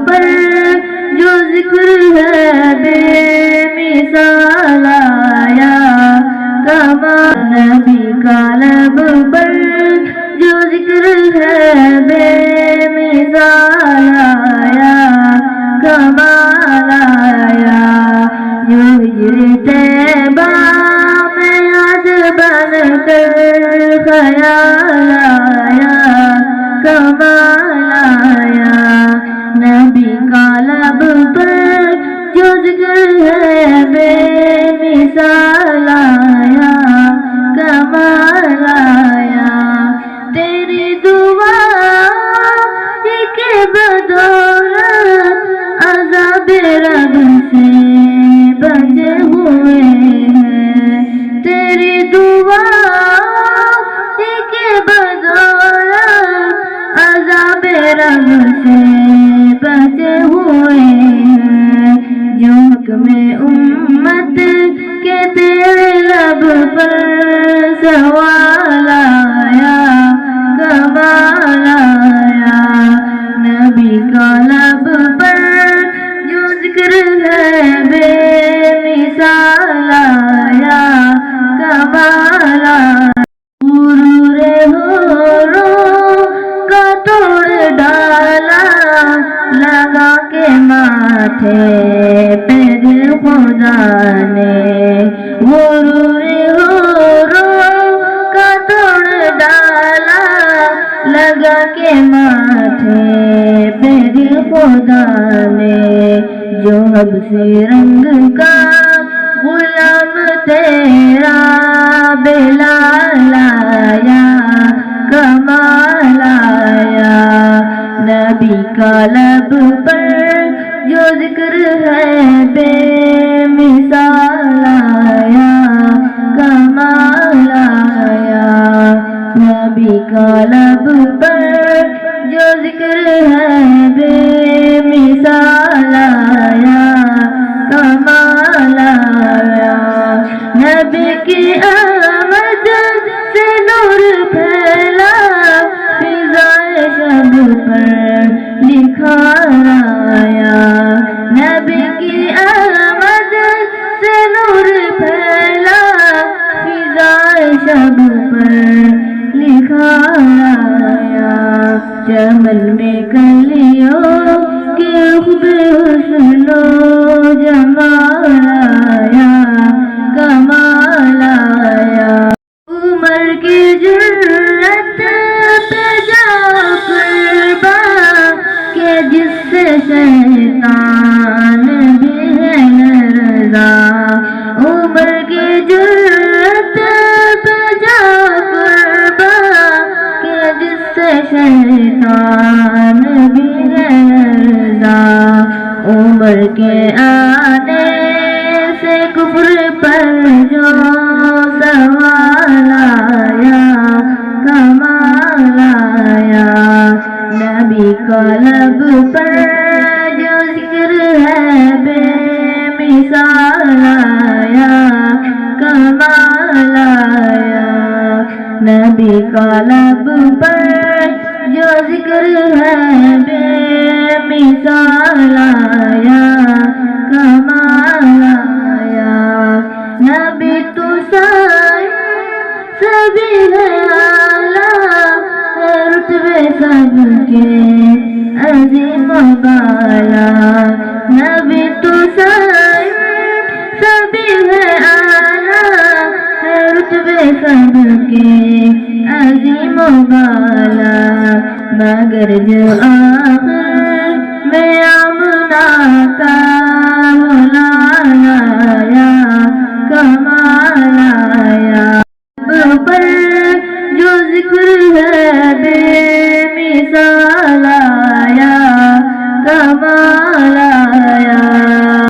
پر جو ذکر ہے بے مثال آیا کمال نبی کا لب پر جو ذکر ہے بے مثال آیا کمال آیا جو ہجر طیبہ میں یاد بن کر خیال آیا کمال آیا نبی کا لب پر جو ذکر ہے بے مثال آیا کمال آیا تیری دعا کے بدولت عذاب رب سے بچے ہوئے ہیں تیری دعا کے بدولت عذاب رب سے بچے ہوئے ہیں جو حکم امت کے تیرے لب پر سوال آیا کمال آیا نبی کا لب پر جو ذکر ہے بے مثال آیا کمال آیا غرور ہوروں کا توڑ ڈالا لگا کے ماتھے پہ دل خدا نے غرور ہوروں کا توڑ ڈالا لگا کے ماتھے پہ دل خدا نے جو حبشی رنگ کا غلام تیرا بلال آیا کمال آیا نبی کا لب پر جو ذکر ہے بے مثال آیا کمال آیا نبی کا لب پر جو ذکر ہے بے مثال آیا کمال آیا نبی کی آمد سے نور پھیلا فضائے شب پر لکھا آیا نبی کی آمد سے نور پھیلا فضائے شب پر لکھا آیا چمن میں کلیوں کے خوب حسن و جمال آیا کمال آیا عمر کی جرت پہ جا قربان کہ جس سے شیطان بھی ہے لرزا عمر کی جرت پہ جا قربان کہ جس سے شیطان بھی ہے لرزا عمر کے آنے سے کفر پر جو سوال آیا کمال آیا نبی کا لب پر جو ذکر ہے بے مثال آیا کمال آیا نبی کا لب پر جو ذکر ہے بے مثال آیا کمال آیا نبی تو سبھی ہے اعلیٰ رتبے سب کے عظیم و بالا نبی تو سبھی ہے اعلیٰ رتبے سب کے عظیم و بالا مگر جو آخر میں آمنہ کا آیا کمال آیا پر جو ذکر ہے بے مثال